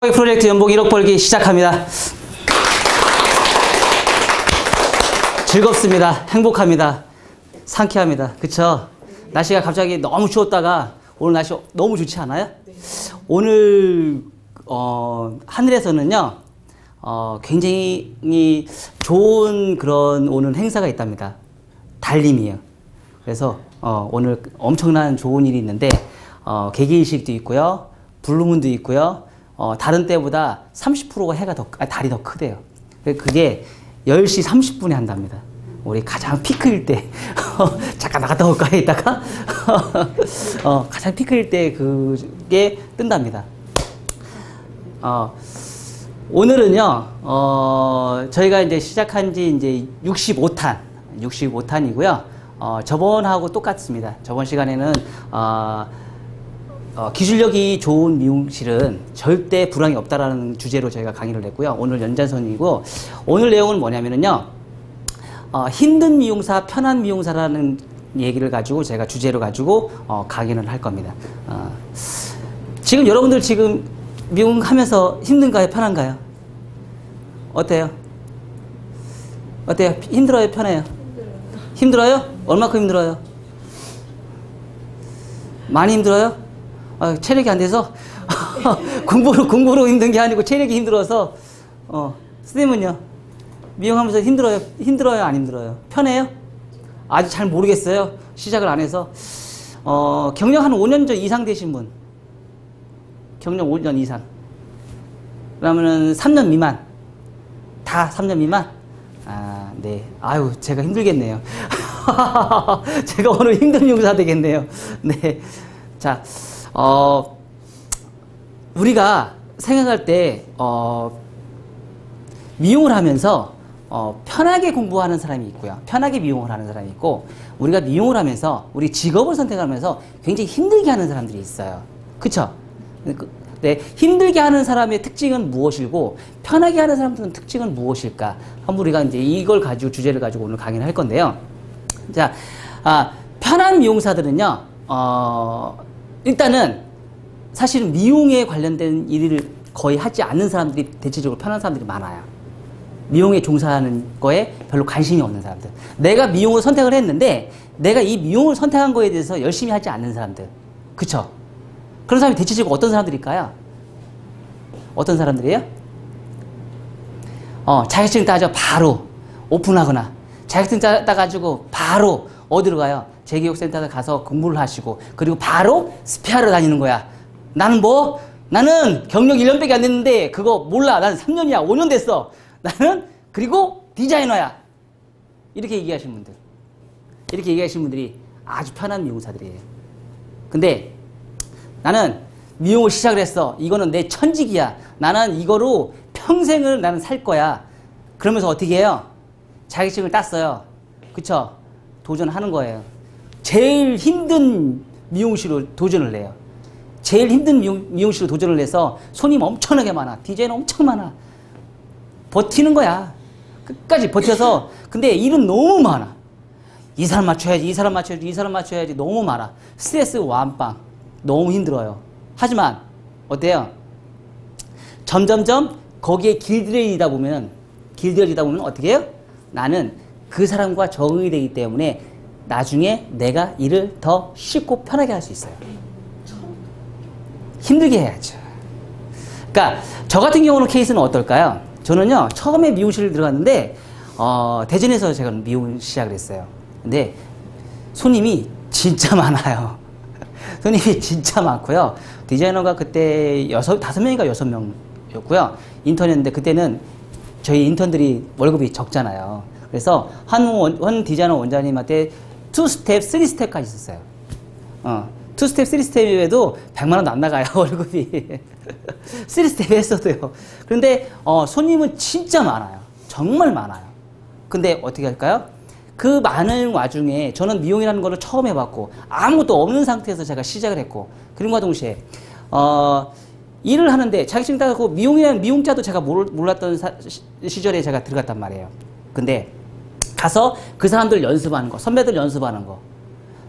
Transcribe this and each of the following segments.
프로젝트 연봉 1억 벌기 시작합니다. 즐겁습니다. 행복합니다. 상쾌합니다. 그쵸? 날씨가 갑자기 너무 추웠다가 오늘 날씨 너무 좋지 않아요? 네. 오늘 하늘에서는요 굉장히 좋은 그런 오늘 행사가 있답니다. 달림이에요. 그래서 오늘 엄청난 좋은 일이 있는데 개기일식도 있고요, 블루문도 있고요. 다른 때보다 30%가 해가 달이 더 크대요. 그게 10시 30분에 한답니다. 우리 가장 피크일 때 잠깐 나갔다 올까 이따가 가장 피크일 때 그게 뜬답니다. 오늘은요 저희가 이제 시작한 지 이제 65탄이고요. 저번하고 똑같습니다. 저번 시간에는 기술력이 좋은 미용실은 절대 불황이 없다라는 주제로 저희가 강의를 했고요. 오늘 연장선이고, 오늘 내용은 뭐냐면요, 힘든 미용사, 편한 미용사라는 얘기를 가지고 제가 주제로 가지고 강의를 할 겁니다. 지금 여러분들 지금 미용하면서 힘든가요, 편한가요? 어때요? 어때요? 힘들어요, 편해요? 힘들어요? 얼마큼 힘들어요? 많이 힘들어요? 체력이 안 돼서 공부로 힘든 게 아니고 체력이 힘들어서. 선생님은요? 미용하면서 힘들어요, 안 힘들어요? 편해요? 아직 잘 모르겠어요. 시작을 안 해서. 경력 한 5년 이상 되신 분, 경력 5년 이상, 그러면은 3년 미만, 다 3년 미만. 네. 아유, 제가 힘들겠네요. 제가 오늘 힘든 용사 되겠네요. 네. 자, 우리가 생각할 때, 미용을 하면서, 편하게 공부하는 사람이 있고요. 편하게 미용을 하는 사람이 있고, 우리가 미용을 하면서, 우리 직업을 선택하면서 굉장히 힘들게 하는 사람들이 있어요. 그쵸? 네. 힘들게 하는 사람의 특징은 무엇이고, 편하게 하는 사람들은 특징은 무엇일까? 한번 우리가 이제 이걸 가지고, 주제를 가지고 오늘 강의를 할 건데요. 자, 편한 미용사들은요, 일단은 사실은 미용에 관련된 일을 거의 하지 않는 사람들이 대체적으로 편한 사람들이 많아요. 미용에 종사하는 거에 별로 관심이 없는 사람들. 내가 미용을 선택을 했는데 내가 이 미용을 선택한 거에 대해서 열심히 하지 않는 사람들. 그쵸? 그런 사람이 대체적으로 어떤 사람들일까요? 어떤 사람들이에요? 자격증 따져 바로 오픈하거나, 자격증 따가지고 바로 어디로 가요? 재교육센터에 가서 공부를 하시고, 그리고 바로 스페하러 다니는 거야. 나는 나는 경력 1년밖에 안 됐는데 그거 몰라. 나는 3년이야. 5년 됐어. 나는 그리고 디자이너야. 이렇게 얘기하시는 분들. 이렇게 얘기하시는 분들이 아주 편한 미용사들이에요. 근데 나는 미용을 시작을 했어. 이거는 내 천직이야. 나는 이거로 평생을 나는 살 거야. 그러면서 어떻게 해요? 자격증을 땄어요. 그쵸? 도전하는 거예요. 제일 힘든 미용실로 도전을 해요. 제일 힘든 미용실로 도전을 해서 손님 엄청나게 많아. 디자인 엄청 많아. 버티는 거야. 끝까지 버텨서. 근데 일은 너무 많아. 이 사람 맞춰야지, 이 사람 맞춰야지, 이 사람 맞춰야지. 너무 많아. 스트레스 완빵. 너무 힘들어요. 하지만 어때요? 점점점 거기에 길들여지다 보면 어떻게 해요? 나는 그 사람과 적응이 되기 때문에 나중에 내가 일을 더 쉽고 편하게 할 수 있어요. 힘들게 해야죠. 그러니까 저 같은 경우는 케이스는 어떨까요? 저는요, 처음에 미용실을 들어갔는데 대전에서 제가 미용 시작을 했어요. 근데 손님이 진짜 많아요. 손님이 진짜 많고요. 디자이너가 그때 5명인가 6명이었고요. 인턴이었는데 그때는 저희 인턴들이 월급이 적잖아요. 그래서 한 디자이너 원장님한테 2스텝, 3스텝까지 있었어요. 2스텝, 3스텝에도 100만 원도 안 나가요, 월급이. 3스텝 했어도요. 그런데 손님은 진짜 많아요. 정말 많아요. 근데 어떻게 할까요? 그 많은 와중에 저는 미용이라는 거를 처음 해봤고 아무것도 없는 상태에서 제가 시작을 했고, 그림과 동시에 일을 하는데 자격증 따고 미용이라는 미용자도 제가 몰랐던 시절에 제가 들어갔단 말이에요. 근데 가서 그 사람들 연습하는 거, 선배들 연습하는 거,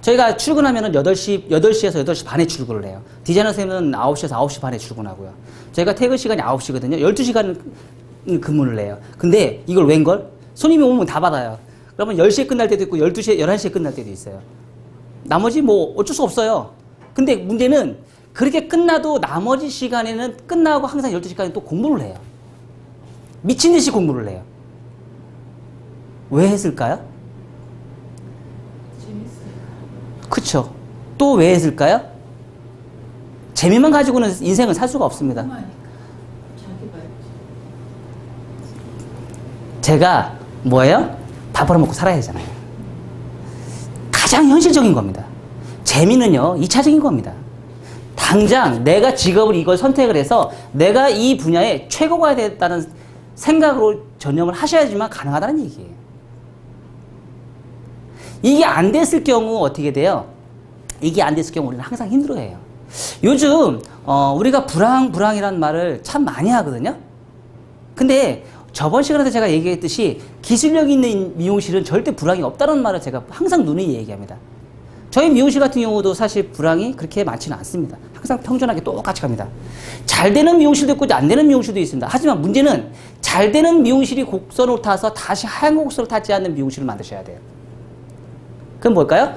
저희가 출근하면은 8시에서 8시 반에 출근을 해요. 디자이너 선생님은 9시에서 9시 반에 출근하고요. 저희가 퇴근 시간이 9시거든요. 12시간 근무를 해요. 근데 이걸 웬걸? 손님이 오면 다 받아요. 그러면 10시에 끝날 때도 있고 12시에, 11시에 끝날 때도 있어요. 나머지 뭐 어쩔 수 없어요. 근데 문제는 그렇게 끝나도 나머지 시간에는 끝나고 항상 12시까지 또 공부를 해요. 미친 듯이 공부를 해요. 왜 했을까요? 그쵸. 또 왜 했을까요? 재미만 가지고는 인생을 살 수가 없습니다. 제가 뭐예요? 밥 벌어먹고 살아야 되잖아요. 가장 현실적인 겁니다. 재미는요, 2차적인 겁니다. 당장 내가 직업을 이걸 선택을 해서 내가 이 분야에 최고가 되겠다는 생각으로 전념을 하셔야지만 가능하다는 얘기예요. 이게 안 됐을 경우 어떻게 돼요? 이게 안 됐을 경우 우리는 항상 힘들어해요. 요즘 우리가 불황이라는 말을 참 많이 하거든요. 근데 저번 시간에도 제가 얘기했듯이 기술력 있는 미용실은 절대 불황이 없다는 말을 제가 항상 누누이 얘기합니다. 저희 미용실 같은 경우도 사실 불황이 그렇게 많지는 않습니다. 항상 평준하게 똑같이 갑니다. 잘 되는 미용실도 있고 안 되는 미용실도 있습니다. 하지만 문제는 잘 되는 미용실이 곡선을 타서 다시 하얀 곡선을 타지 않는 미용실을 만드셔야 돼요. 그럼 뭘까요?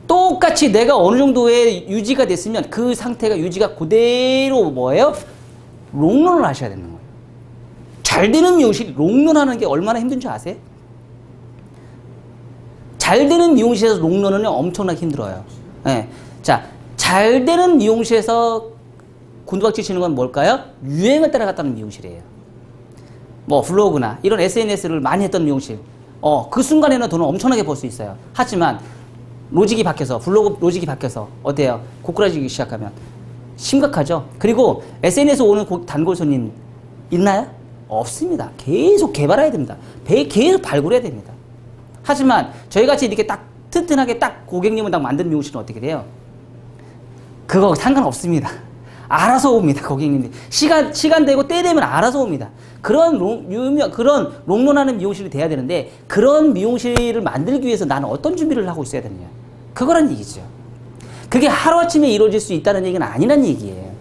똑같이 내가 어느 정도의 유지가 됐으면 그 상태가 유지가 그대로 뭐예요? 롱런을 하셔야 되는 거예요. 잘 되는 미용실이 롱런하는 게 얼마나 힘든 줄 아세요? 잘 되는 미용실에서 롱런은 엄청나게 힘들어요. 네. 자, 잘 되는 미용실에서 곤두박질 치는 건 뭘까요? 유행을 따라갔다는 미용실이에요. 뭐 블로그나 이런 SNS를 많이 했던 미용실. 그 순간에는 돈을 엄청나게 벌 수 있어요. 하지만 로직이 바뀌어서 블로그 로직이 바뀌어서 어때요? 고꾸라지기 시작하면 심각하죠. 그리고 SNS 오는 단골 손님 있나요? 없습니다. 계속 개발해야 됩니다. 계속 발굴해야 됩니다. 하지만 저희같이 이렇게 딱 튼튼하게 딱 고객님을 딱 만든 미용실은 어떻게 돼요? 그거 상관없습니다. 알아서 옵니다. 고객님들 시간 되고 때 되면 알아서 옵니다. 그런 롱런하는 미용실이 돼야 되는데 그런 미용실을 만들기 위해서 나는 어떤 준비를 하고 있어야 되느냐, 그거란 얘기죠. 그게 하루아침에 이루어질 수 있다는 얘기는 아니란 얘기예요.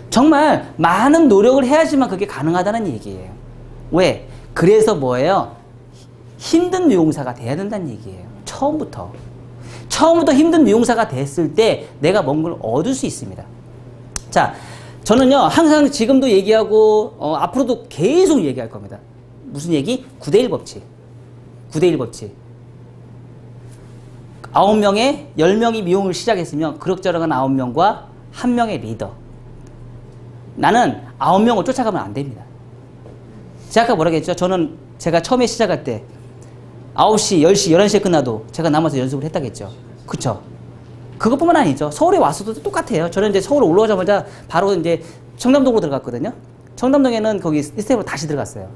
정말 많은 노력을 해야지만 그게 가능하다는 얘기예요. 왜? 그래서 뭐예요? 힘든 미용사가 돼야 된다는 얘기예요. 처음부터 힘든 미용사가 됐을 때 내가 뭔가를 얻을 수 있습니다. 자, 저는요 항상 지금도 얘기하고 앞으로도 계속 얘기할 겁니다. 무슨 얘기? 9대1 법칙. 9대1 법칙. 9명에 10명이 미용을 시작했으면 그럭저럭한 9명과 1명의 리더. 나는 9명을 쫓아가면 안 됩니다. 제가 아까 뭐라고 했죠? 제가 처음에 시작할 때 9시, 10시, 11시에 끝나도 제가 남아서 연습을 했다겠죠. 그쵸? 그것뿐만 아니죠. 서울에 와서도 똑같아요. 저는 이제 서울 올라오자마자 바로 이제 청담동으로 들어갔거든요. 청담동에는 거기 스텝으로 다시 들어갔어요.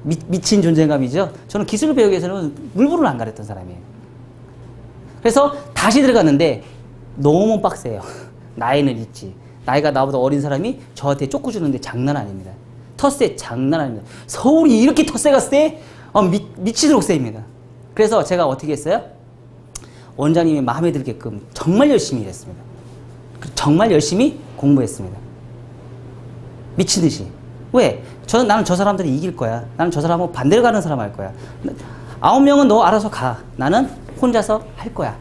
미친 존재감이죠. 저는 기술을 배우기 위해서는 물불을 안 가렸던 사람이에요. 그래서 다시 들어갔는데 너무 빡세요. 나이는 있지. 나이가 나보다 어린 사람이 저한테 쪼꼬 주는데 장난 아닙니다. 텃세 장난 아닙니다. 서울이 이렇게 텃세가 세? 미치도록 세입니다. 그래서 제가 어떻게 했어요? 원장님이 마음에 들게끔 정말 열심히 일했습니다. 정말 열심히 공부했습니다. 미친 듯이. 왜? 나는 저 사람들이 이길 거야. 나는 저 사람하고 반대로 가는 사람 할 거야. 9명은 너 알아서 가. 나는 혼자서 할 거야.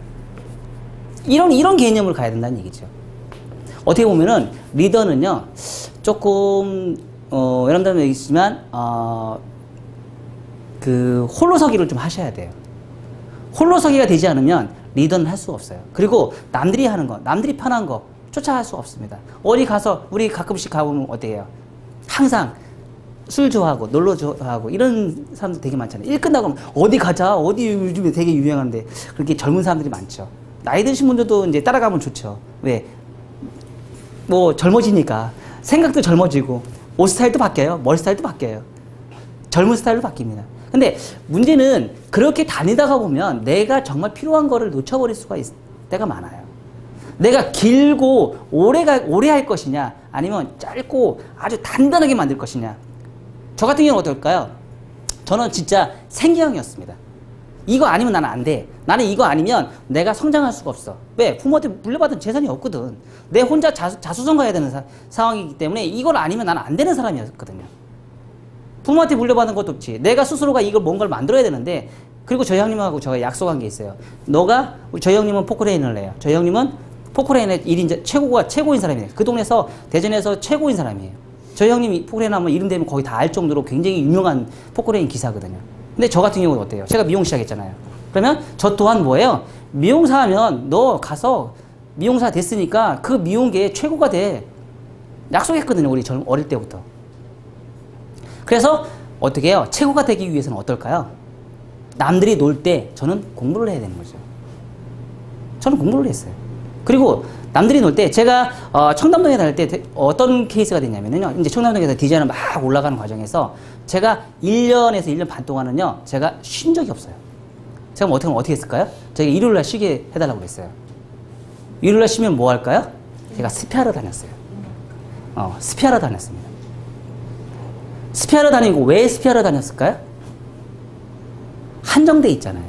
이런 개념으로 가야 된다는 얘기죠. 어떻게 보면은 리더는요 조금 여러분들은 얘기했지만 그 홀로서기를 좀 하셔야 돼요. 홀로서기가 되지 않으면 리더는 할 수 없어요. 그리고 남들이 하는 거, 남들이 편한 거 쫓아갈 수 없습니다. 어디 가서 우리 가끔씩 가보면 어때요? 항상 술 좋아하고 놀러 좋아하고 이런 사람들 되게 많잖아요. 일 끝나고 어디 가자, 어디 요즘에 되게 유행하는데 그렇게 젊은 사람들이 많죠. 나이 드신 분들도 이제 따라가면 좋죠. 왜? 뭐 젊어지니까 생각도 젊어지고 옷 스타일도 바뀌어요. 머리 스타일도 바뀌어요. 젊은 스타일로 바뀝니다. 근데 문제는 그렇게 다니다가 보면 내가 정말 필요한 거를 놓쳐버릴 수가 있을 때가 많아요. 내가 길고 오래 할 것이냐 아니면 짧고 아주 단단하게 만들 것이냐. 저 같은 경우는 어떨까요? 저는 진짜 생기형이었습니다. 이거 아니면 나는 안 돼. 나는 이거 아니면 내가 성장할 수가 없어. 왜? 부모한테 물려받은 재산이 없거든. 내 혼자 자수성가해야 되는 상황이기 때문에 이걸 아니면 나는 안 되는 사람이었거든요. 부모한테 물려받은 것도 없지. 내가 스스로가 이걸 뭔가를 만들어야 되는데, 그리고 저희 형님하고 제가 약속한 게 있어요. 저희 형님은 포크레인을 해요. 저희 형님은 포크레인의 1인 최고인 사람이에요. 그 동네에서, 대전에서 최고인 사람이에요. 저희 형님이 포크레인 하면 이름 되면 거의 다 알 정도로 굉장히 유명한 포크레인 기사거든요. 근데 저 같은 경우는 어때요? 제가 미용 시작했잖아요. 그러면 저 또한 뭐예요? 미용사 하면 너 가서 미용사 됐으니까 그 미용계에 최고가 돼. 약속했거든요. 우리 어릴 때부터. 그래서 어떻게 해요? 최고가 되기 위해서는 어떨까요? 남들이 놀 때 저는 공부를 해야 되는 거죠. 저는 공부를 했어요. 그리고 남들이 놀 때 제가 청담동에 다닐 때 어떤 케이스가 됐냐면요. 이제 청담동에서 디자인을 막 올라가는 과정에서 제가 1년에서 1년 반 동안은요. 제가 쉰 적이 없어요. 제가 어떻게 했을까요? 제가 일요일날 쉬게 해달라고 그랬어요. 일요일날 쉬면 뭐 할까요? 제가 스피하러 다녔어요. 스피하러 다녔습니다. 스피하러 다니고 왜 스피하러 다녔을까요? 한정돼 있잖아요.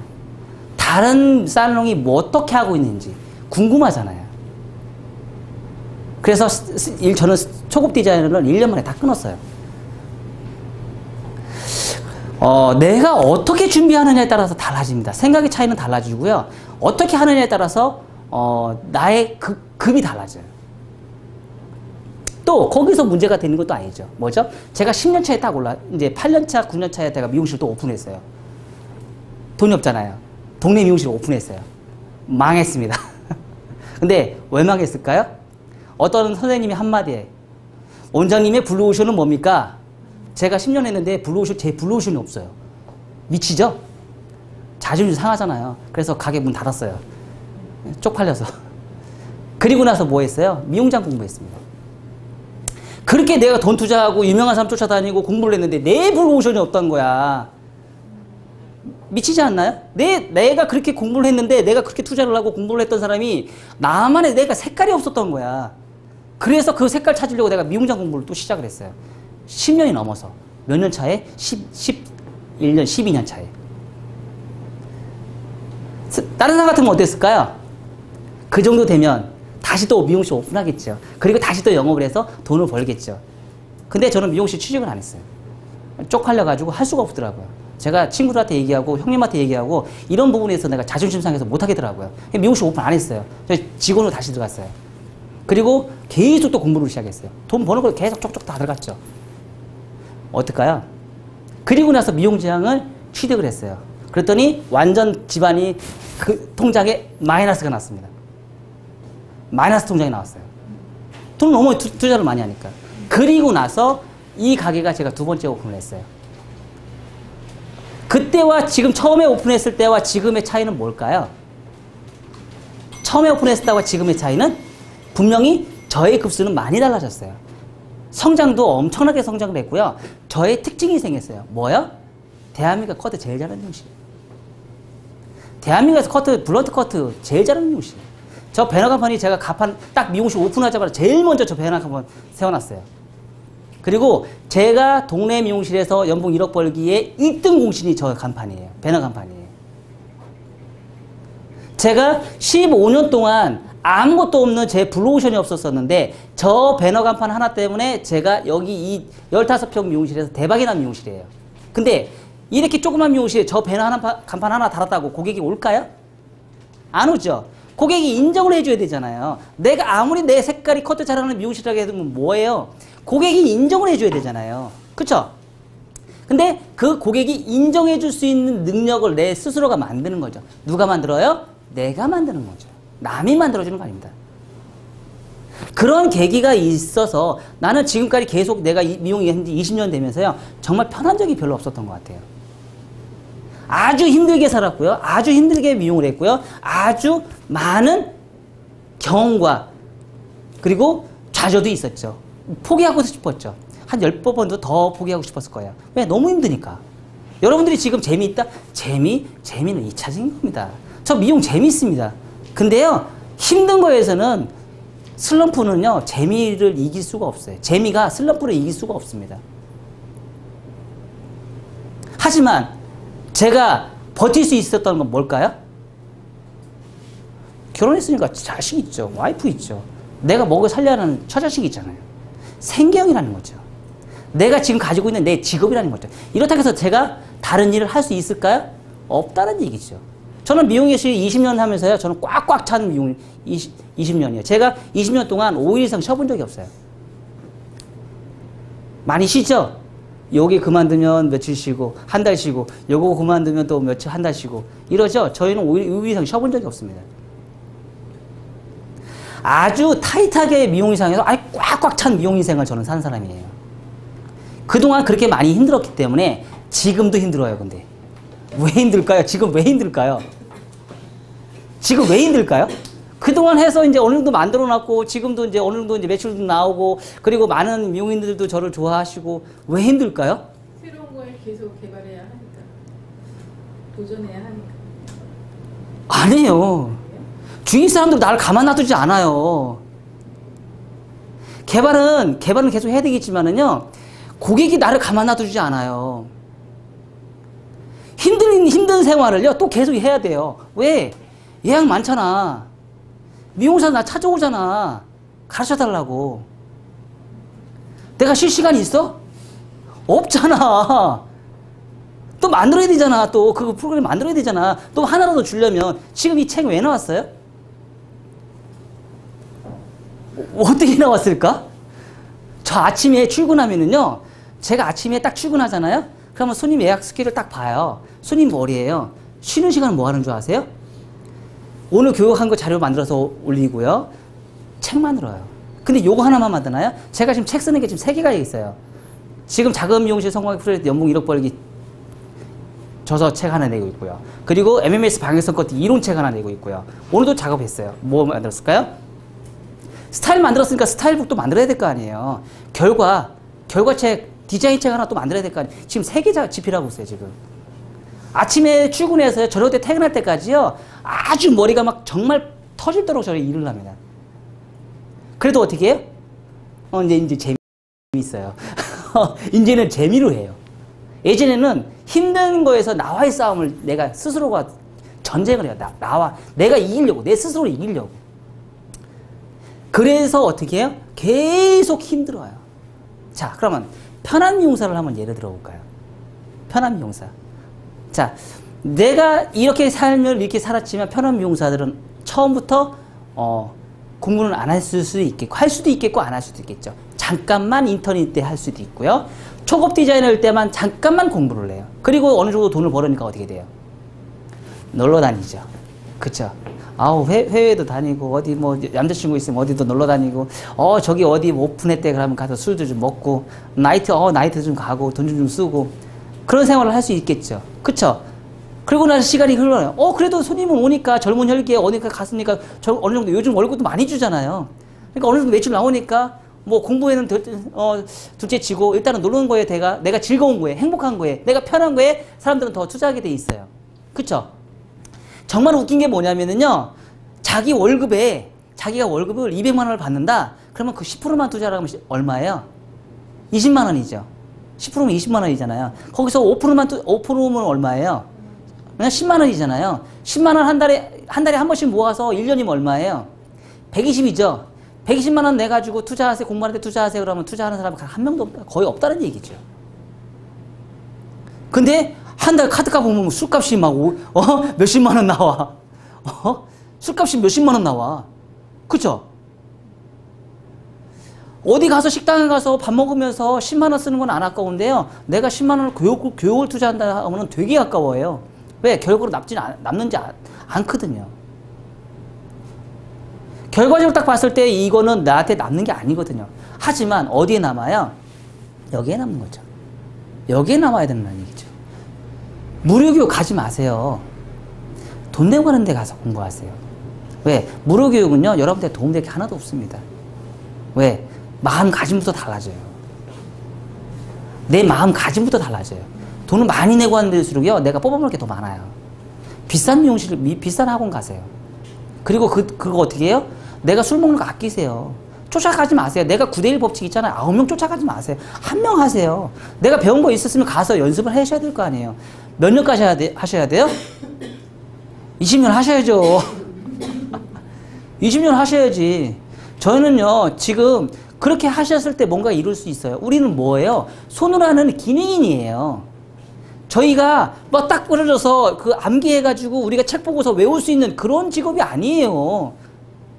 다른 살롱이 뭐 어떻게 하고 있는지 궁금하잖아요. 그래서 저는 초급 디자이너를 1년 만에 다 끊었어요. 내가 어떻게 준비하느냐에 따라서 달라집니다. 생각의 차이는 달라지고요. 어떻게 하느냐에 따라서 나의 급이 달라져요. 또 거기서 문제가 되는 것도 아니죠. 뭐죠? 제가 10년 차에 딱 이제 8년 차, 9년 차에 제가 미용실 또 오픈했어요. 돈이 없잖아요. 동네 미용실 오픈했어요. 망했습니다. 근데 왜 망했을까요? 어떤 선생님이 한마디에 원장님의 블루오션은 뭡니까? 제가 10년 했는데 제 블루오션이 없어요. 미치죠? 자존심 상하잖아요. 그래서 가게 문 닫았어요. 쪽팔려서. 그리고 나서 뭐 했어요? 미용장 공부했습니다. 그렇게 내가 돈 투자하고 유명한 사람 쫓아다니고 공부를 했는데 내 블루오션이 없다는 거야. 미치지 않나요? 내가 그렇게 공부를 했는데 내가 그렇게 투자를 하고 공부를 했던 사람이 나만의 내가 색깔이 없었던 거야. 그래서 그 색깔 찾으려고 내가 미용장 공부를 또 시작을 했어요. 10년이 넘어서. 몇 년 차에? 11년, 12년 차에. 다른 사람 같으면 어땠을까요? 그 정도 되면 다시 또 미용실 오픈하겠죠. 그리고 다시 또 영업을 해서 돈을 벌겠죠. 근데 저는 미용실 취직을 안 했어요. 쪽팔려가지고 할 수가 없더라고요. 제가 친구들한테 얘기하고 형님한테 얘기하고 이런 부분에서 내가 자존심 상해서 못 하겠더라고요. 미용실 오픈 안 했어요. 직원으로 다시 들어갔어요. 그리고 계속 또 공부를 시작했어요. 돈 버는 거 계속 쪽쪽 다 들어갔죠. 어떨까요? 그리고 나서 미용장을 취득을 했어요. 그랬더니 완전 집안이 그 통장에 마이너스가 났습니다. 마이너스 통장이 나왔어요. 돈을 너무 투자를 많이 하니까. 그리고 나서 이 가게가 제가 두 번째 오픈을 했어요. 그때와 지금 처음에 오픈했을 때와 지금의 차이는 뭘까요? 처음에 오픈했을 때와 지금의 차이는 분명히 저의 급수는 많이 달라졌어요. 성장도 엄청나게 성장을 했고요. 저의 특징이 생겼어요. 뭐요? 대한민국 커트 제일 잘하는 미용실. 대한민국에서 블런트 커트 제일 잘하는 미용실. 저 배너 간판이 제가 딱 미용실 오픈하자마자 제일 먼저 저 배너 간판 세워놨어요. 그리고 제가 동네 미용실에서 연봉 1억 벌기에 1등 공신이 저 간판이에요. 배너 간판이에요. 제가 15년 동안 아무것도 없는 제 블루오션이 없었었는데 저 배너 간판 하나 때문에 제가 여기 이 15평 미용실에서 대박이 난 미용실이에요. 근데 이렇게 조그만 미용실에 저 배너 간판 하나 달았다고 고객이 올까요? 안 오죠. 고객이 인정을 해줘야 되잖아요. 내가 아무리 내 색깔이 커트 잘하는 미용실이라고 해도 뭐예요? 고객이 인정을 해줘야 되잖아요. 그쵸? 근데 그 고객이 인정해 줄 수 있는 능력을 내 스스로가 만드는 거죠. 누가 만들어요? 내가 만드는 거죠. 남이 만들어주는 거 아닙니다. 그런 계기가 있어서 나는 지금까지 계속 내가 미용이 한 지 20년 되면서요. 정말 편한 적이 별로 없었던 것 같아요. 아주 힘들게 살았고요. 아주 힘들게 미용을 했고요. 아주 많은 경험과 그리고 좌절도 있었죠. 포기하고 싶었죠. 한 10번도 더 포기하고 싶었을 거예요. 왜? 너무 힘드니까. 여러분들이 지금 재미있다? 재미는 2차적인 겁니다. 저 미용 재미있습니다. 근데요, 힘든 거에서는 슬럼프는요, 재미를 이길 수가 없어요. 재미가 슬럼프를 이길 수가 없습니다. 하지만 제가 버틸 수 있었던 건 뭘까요? 결혼했으니까 자식 있죠. 와이프 있죠. 내가 먹여 살려야 하는 처자식이 있잖아요. 생계형이라는 거죠. 내가 지금 가지고 있는 내 직업이라는 거죠. 이렇다고 해서 제가 다른 일을 할 수 있을까요? 없다는 얘기죠. 저는 미용예술 20년 하면서요. 저는 꽉꽉 찬 미용 20년이에요. 제가 20년 동안 5일 이상 쉬어본 적이 없어요. 많이 쉬죠? 여기 그만두면 며칠 쉬고 한 달 쉬고 요거 그만두면 또 며칠 한 달 쉬고 이러죠? 저희는 5일 이상 쉬어본 적이 없습니다. 아주 타이트하게 미용의상에서 아예 꽉꽉 찬 미용의생을 저는 산 사람이에요. 그동안 그렇게 많이 힘들었기 때문에 지금도 힘들어요. 근데 왜 힘들까요? 지금 왜 힘들까요? 지금 왜 힘들까요? 그동안 해서 이제 어느 정도 만들어 놨고 지금도 이제 어느 정도 이제 매출도 나오고 그리고 많은 미용인들도 저를 좋아하시고 왜 힘들까요? 새로운 걸 계속 개발해야 하니까. 도전해야 하니까. 아니에요. 주위 사람들 나를 가만 놔두지 않아요. 개발은 계속 해야 되겠지만은요, 고객이 나를 가만 놔두지 않아요. 힘든 생활을요, 또 계속 해야 돼요. 왜? 예약 많잖아. 미용사 나 찾아오잖아. 가르쳐 달라고. 내가 쉴 시간이 있어? 없잖아. 또 만들어야 되잖아. 또 그 프로그램 만들어야 되잖아. 또 하나라도 주려면 지금 이 책 왜 나왔어요? 어떻게 나왔을까? 저 아침에 출근하면은요, 제가 아침에 딱 출근하잖아요? 그러면 손님 예약 스케줄을 딱 봐요. 손님 머리예요. 쉬는 시간은 뭐 하는 줄 아세요? 오늘 교육한 거 자료 만들어서 올리고요. 책 만들어요. 근데 요거 하나만 만드나요? 제가 지금 책 쓰는 게 지금 3개가 있어요. 지금 작은 미용실 성공하기 프로젝트 연봉 1억 벌기 저서 책 하나 내고 있고요. 그리고 MMS 방역성 커트 이론책 하나 내고 있고요. 오늘도 작업했어요. 뭐 만들었을까요? 스타일 만들었으니까 스타일북도 만들어야 될 거 아니에요. 결과책, 디자인책 하나 또 만들어야 될 거 아니에요. 지금 3개 집필하고 있어요, 지금. 아침에 출근해서 저녁 때 퇴근할 때까지요, 아주 머리가 막 정말 터질도록 저를 일을 합니다. 그래도 어떻게 해요? 이제 재미있어요. 이제는 재미로 해요. 예전에는 힘든 거에서 나와의 싸움을 내가 스스로가 전쟁을 해요. 내가 이기려고, 내 스스로를 이기려고. 그래서 어떻게 해요? 계속 힘들어요. 자, 그러면 편한 미용사를 한번 예를 들어 볼까요? 편한 미용사. 자, 내가 이렇게 삶을 이렇게 살았지만 편한 미용사들은 처음부터 공부는 안 할 수도 있겠고 할 수도 있겠고 안 할 수도 있겠죠. 잠깐만 인턴일 때 할 수도 있고요. 초급 디자이너일 때만 잠깐만 공부를 해요. 그리고 어느 정도 돈을 벌으니까 어떻게 돼요? 놀러 다니죠. 그쵸? 아우, 해외도 다니고, 어디 뭐, 남자친구 있으면 어디도 놀러 다니고, 저기 어디 오픈했대. 그러면 가서 술도 좀 먹고, 나이트 좀 가고, 돈 좀 쓰고, 그런 생활을 할 수 있겠죠. 그쵸? 그리고 나서 시간이 흘러요. 그래도 손님은 오니까, 젊은 혈기에 어디가 갔으니까, 어느 정도 요즘 월급도 많이 주잖아요. 그러니까 어느 정도 매출 나오니까, 뭐 공부에는 둘째 치고, 일단은 노는 거에 내가 즐거운 거에, 행복한 거에, 내가 편한 거에 사람들은 더 투자하게 돼 있어요. 그쵸? 정말 웃긴 게 뭐냐면은요, 자기가 월급을 200만 원을 받는다? 그러면 그 10%만 투자를 하면 얼마예요? 20만 원이죠. 10%면 20만 원이잖아요. 거기서 5%면 얼마예요? 그냥 10만 원이잖아요. 10만 원 한 달에 한 번씩 모아서 1년이면 얼마예요? 120이죠. 120만 원 내가지고 투자하세요. 공부하는데 투자하세요. 그러면 투자하는 사람은 한 명도 없다. 거의 없다는 얘기죠. 근데 한 달 카드값 보면 술값이 막 몇십만 원 나와. 술값이 몇십만 원 나와. 그쵸? 어디 가서 식당에 가서 밥 먹으면서 10만 원 쓰는 건 안 아까운데요. 내가 10만 원을 교육을 투자한다 하면 되게 아까워요. 왜? 결과로 남는지 않거든요. 결과적으로 딱 봤을 때 이거는 나한테 남는 게 아니거든요. 하지만 어디에 남아요? 여기에 남는 거죠. 여기에 남아야 된다는 얘기죠. 무료교육 가지 마세요. 돈 내고 가는 데 가서 공부하세요. 왜? 무료교육은요, 여러분한테 도움될 게 하나도 없습니다. 왜? 마음가짐부터 달라져요. 내 마음가짐부터 달라져요. 돈을 많이 내고 하는 데일수록요, 내가 뽑아먹을 게 더 많아요. 비싼 미용실, 비싼 학원 가세요. 그리고 그거 어떻게 해요? 내가 술 먹는 거 아끼세요. 쫓아가지 마세요. 내가 9대1 법칙 있잖아요. 9명 쫓아가지 마세요. 한 명 하세요. 내가 배운 거 있었으면 가서 연습을 하셔야 될 거 아니에요. 몇 년까지 하셔야 돼요? 20년 하셔야죠. 20년 하셔야지. 저는요, 지금 그렇게 하셨을 때 뭔가 이룰 수 있어요. 우리는 뭐예요? 손으로 하는 기능인이에요. 저희가 뭐 딱 부러져서 그 암기해가지고 우리가 책 보고서 외울 수 있는 그런 직업이 아니에요.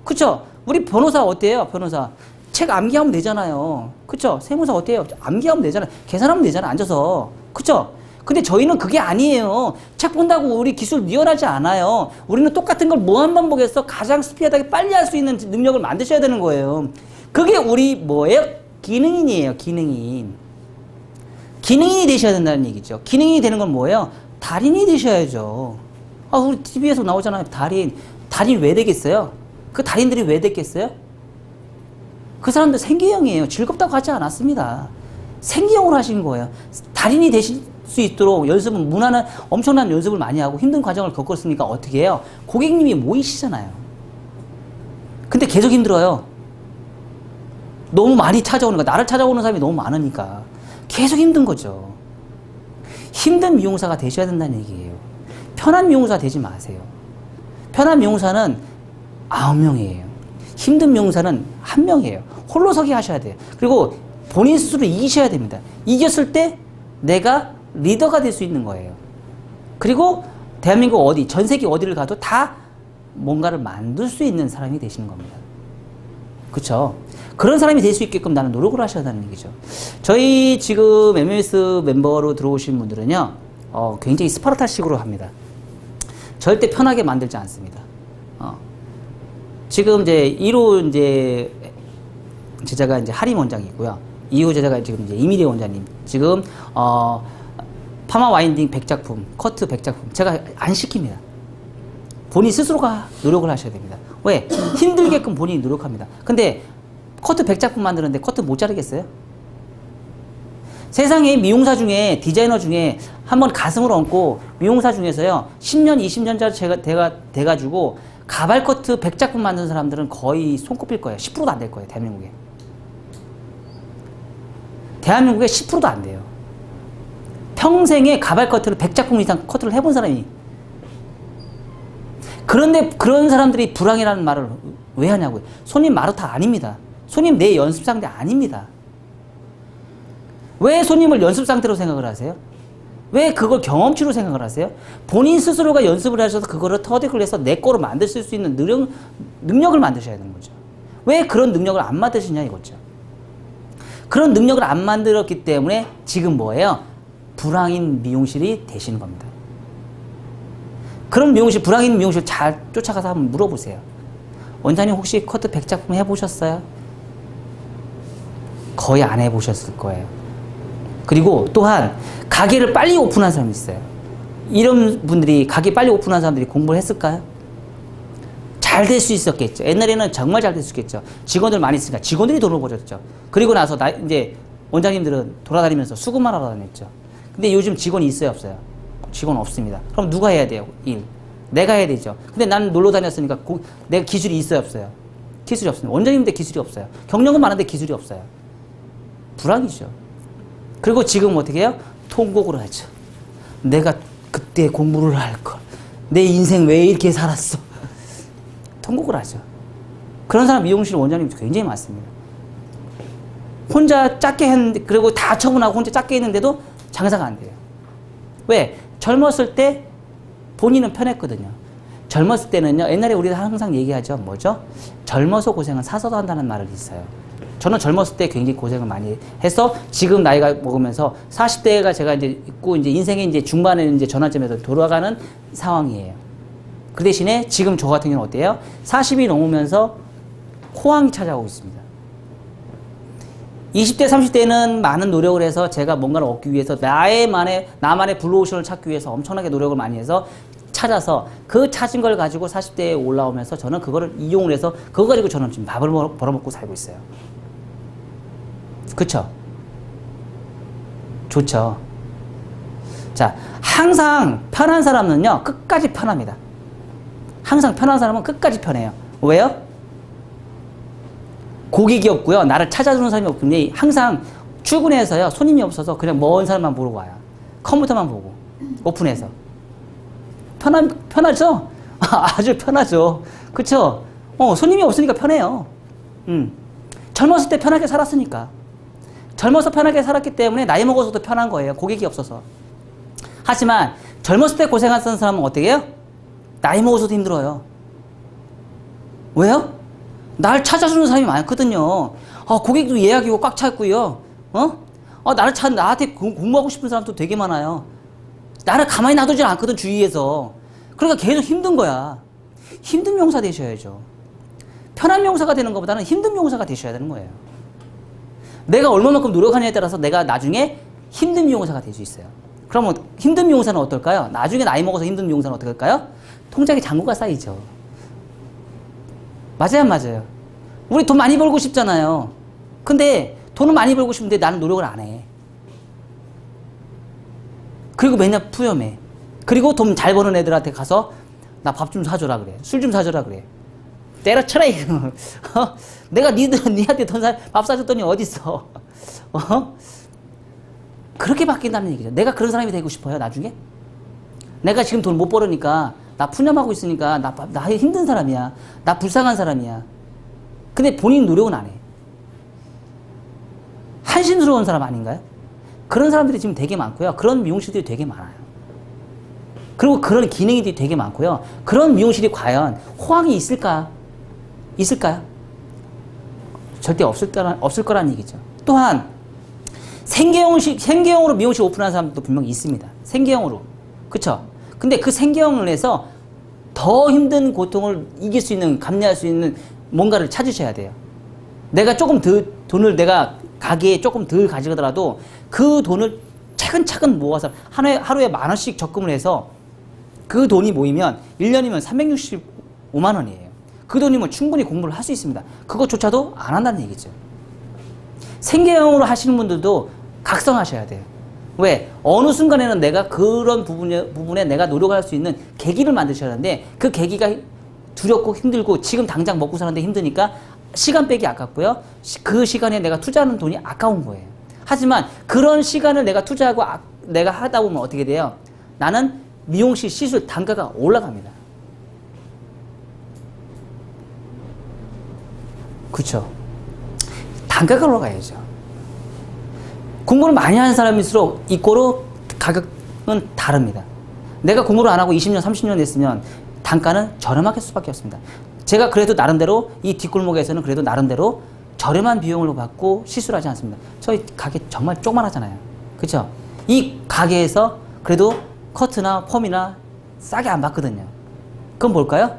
그쵸? 우리 변호사 어때요? 변호사. 책 암기하면 되잖아요. 그쵸? 세무사 어때요? 암기하면 되잖아요. 계산하면 되잖아요. 앉아서. 그쵸? 근데 저희는 그게 아니에요. 책 본다고 우리 기술 리얼하지 않아요. 우리는 똑같은 걸 무한 반복해서 가장 스피드하게 빨리 할 수 있는 능력을 만드셔야 되는 거예요. 그게 우리 뭐예요? 기능인이에요. 기능인. 기능인이 되셔야 된다는 얘기죠. 기능인이 되는 건 뭐예요? 달인이 되셔야죠. 아, 우리 TV에서 나오잖아요. 달인. 달인 왜 되겠어요? 그 달인들이 왜 됐겠어요? 그 사람들 생계형이에요. 즐겁다고 하지 않았습니다. 생계형으로 하신 거예요. 달인이 되실 수 있도록 연습은 엄청난 연습을 많이 하고 힘든 과정을 겪었으니까 어떻게 해요? 고객님이 모이시잖아요. 근데 계속 힘들어요. 너무 많이 찾아오는 거, 나를 찾아오는 사람이 너무 많으니까 계속 힘든 거죠. 힘든 미용사가 되셔야 된다는 얘기예요. 편한 미용사 되지 마세요. 편한 미용사는 9명이에요. 힘든 미용사는 1명이에요. 홀로서기 하셔야 돼요. 그리고 본인 스스로 이기셔야 됩니다. 이겼을 때 내가 리더가 될 수 있는 거예요. 그리고 대한민국 어디, 전 세계 어디를 가도 다 뭔가를 만들 수 있는 사람이 되시는 겁니다. 그쵸? 그런 사람이 될 수 있게끔 나는 노력을 하셔야 한다는 얘기죠. 저희 지금 MMS 멤버로 들어오신 분들은요, 굉장히 스파르타식으로 합니다. 절대 편하게 만들지 않습니다. 지금 이제 1호 이제 제자가 이제 하림 원장이고요. 2호 제자가 지금 이제 이미래 원장님. 지금, 파마 와인딩 100작품, 커트 100작품. 제가 안 시킵니다. 본인 스스로가 노력을 하셔야 됩니다. 왜? 힘들게끔 본인이 노력합니다. 근데 커트 100작품 만드는데 커트 못 자르겠어요? 세상에 미용사 중에, 디자이너 중에 한번 가슴을 얹고 미용사 중에서요, 10년, 20년짜리 돼가지고 가발 커트 100작품 만든 사람들은 거의 손꼽힐 거예요. 10%도 안 될 거예요, 대한민국에. 대한민국에 10%도 안 돼요. 평생에 가발 커트를 100작품 이상 커트를 해본 사람이. 그런데 그런 사람들이 불황이라는 말을 왜 하냐고요. 손님 마루타 아닙니다. 손님 내 연습 상대 아닙니다. 왜 손님을 연습 상태로 생각을 하세요? 왜 그걸 경험치로 생각을 하세요? 본인 스스로가 연습을 하셔서 그거를 터득을 해서 내 거로 만드실 수 있는 능력을 만드셔야 되는 거죠. 왜 그런 능력을 안 만드시냐 이거죠. 그런 능력을 안 만들었기 때문에 지금 뭐예요? 불황인 미용실이 되시는 겁니다. 그런 미용실, 불황인 미용실 잘 쫓아가서 한번 물어보세요. 원장님 혹시 커트 100작품 해보셨어요? 거의 안 해보셨을 거예요. 그리고 또한 가게를 빨리 오픈한 사람이 있어요. 이런 분들이 가게 빨리 오픈한 사람들이 공부를 했을까요? 잘 될 수 있었겠죠. 옛날에는 정말 잘 될 수 있겠죠. 직원들 많이 있으니까 직원들이 돈을 벌었죠. 그리고 나서 이제 원장님들은 돌아다니면서 수급만 하러 다녔죠. 근데 요즘 직원이 있어요, 없어요? 직원 없습니다. 그럼 누가 해야 돼요? 일. 내가 해야 되죠. 근데 난 놀러 다녔으니까 내가 기술이 있어요, 없어요? 기술이 없습니다. 원장님인데 기술이 없어요. 경력은 많은데 기술이 없어요. 불황이죠. 그리고 지금 어떻게 해요? 통곡을 하죠. 내가 그때 공부를 할 걸. 내 인생 왜 이렇게 살았어? 통곡을 하죠. 그런 사람 미용실 원장님 굉장히 많습니다. 혼자 작게 했는데, 그리고 다 처분하고 혼자 작게 했는데도 장사가 안 돼요. 왜? 젊었을 때 본인은 편했거든요. 젊었을 때는요, 옛날에 우리가 항상 얘기하죠. 뭐죠? 젊어서 고생은 사서도 한다는 말이 있어요. 저는 젊었을 때 굉장히 고생을 많이 해서 지금 나이가 먹으면서 40대가 제가 이제 있고 이제 인생의 이제 중반에 이제 전환점에서 돌아가는 상황이에요. 그 대신에 지금 저 같은 경우는 어때요? 40이 넘으면서 호황이 찾아오고 있습니다. 20대, 30대는 많은 노력을 해서 제가 뭔가를 얻기 위해서 나만의 블루오션을 찾기 위해서 엄청나게 노력을 많이 해서 찾아서 그 찾은 걸 가지고 40대에 올라오면서 저는 그거를 이용을 해서 그거 가지고 저는 지금 밥을 벌어먹고 살고 있어요. 그쵸? 좋죠. 자, 항상 편한 사람은요, 끝까지 편합니다. 항상 편한 사람은 끝까지 편해요. 왜요? 고객이 없고요. 나를 찾아주는 사람이 없기 항상 출근해서요. 손님이 없어서 그냥 먼 사람만 보러 와요. 컴퓨터만 보고 오픈해서. 편하죠? 아주 편하죠. 그쵸? 손님이 없으니까 편해요. 젊었을 때 편하게 살았으니까. 젊어서 편하게 살았기 때문에 나이 먹어서도 편한 거예요. 고객이 없어서. 하지만 젊었을 때 고생했던 사람은 어떻게 해요? 나이 먹어서도 힘들어요. 왜요? 날 찾아주는 사람이 많거든요. 고객도 예약이고 꽉 차 있고요. 나한테 공부하고 싶은 사람도 되게 많아요. 나를 가만히 놔두질 않거든, 주위에서. 그러니까 계속 힘든 거야. 힘든 명사 되셔야죠. 편한 명사가 되는 것보다는 힘든 명사가 되셔야 되는 거예요. 내가 얼마만큼 노력하냐에 따라서 내가 나중에 힘든 미용사가 될 수 있어요. 그러면 힘든 미용사는 어떨까요? 나중에 나이 먹어서 힘든 미용사는 어떻게 할까요? 통장에 잔고가 쌓이죠. 맞아요, 안 맞아요? 우리 돈 많이 벌고 싶잖아요. 근데 돈은 많이 벌고 싶은데 나는 노력을 안 해. 그리고 맨날 푸염해. 그리고 돈 잘 버는 애들한테 가서 나 밥 좀 사줘라 그래. 술 좀 사줘라 그래. 때려쳐라 이거. 내가 니한테 밥 사줬더니 어딨어. 그렇게 바뀐다는 얘기죠. 내가 그런 사람이 되고 싶어요, 나중에? 내가 지금 돈 못 벌으니까 나 푸념하고 있으니까 나 힘든 사람이야. 나 불쌍한 사람이야. 근데 본인 노력은 안 해. 한심스러운 사람 아닌가요? 그런 사람들이 지금 되게 많고요. 그런 미용실들이 되게 많아요. 그리고 그런 기능이 되게 많고요. 그런 미용실이 과연 호황이 있을까? 있을까요? 절대 없을 거라는 얘기죠. 또한 생계형으로 미용실 오픈하는 사람도 분명히 있습니다. 생계형으로. 그쵸? 근데 그 생계형을 해서 더 힘든 고통을 이길 수 있는, 감내할 수 있는 뭔가를 찾으셔야 돼요. 내가 조금 돈을 내가 가게에 조금 덜 가져가더라도 그 돈을 차근차근 모아서 하루에 10,000원씩 적금을 해서 그 돈이 모이면 1년이면 365만 원이에요. 그 돈이면 충분히 공부를 할 수 있습니다. 그것조차도 안 한다는 얘기죠. 생계형으로 하시는 분들도 각성하셔야 돼요. 왜? 어느 순간에는 내가 그런 부분에 내가 노력할 수 있는 계기를 만드셔야 하는데 그 계기가 두렵고 힘들고 지금 당장 먹고 사는데 힘드니까 시간 빼기 아깝고요. 그 시간에 내가 투자하는 돈이 아까운 거예요. 하지만 그런 시간을 내가 투자하고 내가 하다 보면 어떻게 돼요? 나는 미용실 시술 단가가 올라갑니다. 그쵸? 단가가 올라가야죠. 공부를 많이 하는 사람일수록 이꼬로 가격은 다릅니다. 내가 공부를 안 하고 20년, 30년 했으면 단가는 저렴할 수밖에 없습니다. 제가 그래도 나름대로 이 뒷골목에서는 그래도 나름대로 저렴한 비용을 받고 시술하지 않습니다. 저희 가게 정말 조그만하잖아요. 그쵸? 이 가게에서 그래도 커트나 펌이나 싸게 안 받거든요. 그건 뭘까요?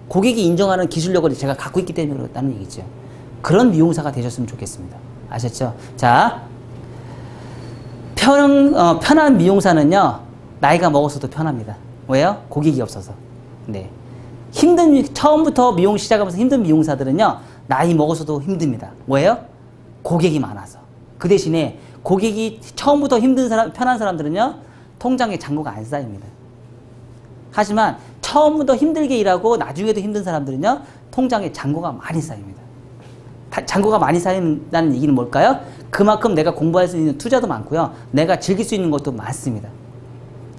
고객이 인정하는 기술력을 제가 갖고 있기 때문에 그렇다는 얘기죠. 그런 미용사가 되셨으면 좋겠습니다. 아셨죠? 자, 편한 미용사는요, 나이가 먹어서도 편합니다. 왜요? 고객이 없어서. 네. 처음부터 미용 시작하면서 힘든 미용사들은요, 나이 먹어서도 힘듭니다. 왜요? 고객이 많아서. 그 대신에 고객이 처음부터 편한 사람들은요, 통장에 잔고가 안 쌓입니다. 하지만 처음부터 힘들게 일하고 나중에도 힘든 사람들은요, 통장에 잔고가 많이 쌓입니다. 잔고가 많이 쌓인다는 얘기는 뭘까요? 그만큼 내가 공부할 수 있는 투자도 많고요. 내가 즐길 수 있는 것도 많습니다.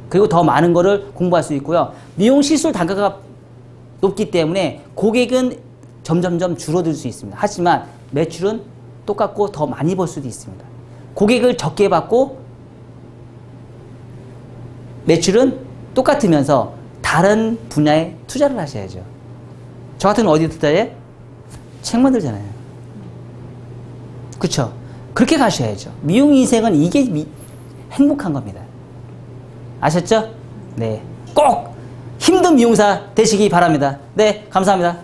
그리고 더 많은 거를 공부할 수 있고요. 미용 시술 단가가 높기 때문에 고객은 점점점 줄어들 수 있습니다. 하지만 매출은 똑같고 더 많이 벌 수도 있습니다. 고객을 적게 받고 매출은 똑같으면서 다른 분야에 투자를 하셔야죠. 저 같은 경우는 어디 투자해? 책 만들잖아요. 그쵸? 그렇게 가셔야죠. 미용 인생은 이게 행복한 겁니다. 아셨죠? 네. 꼭 힘든 미용사 되시기 바랍니다. 네, 감사합니다.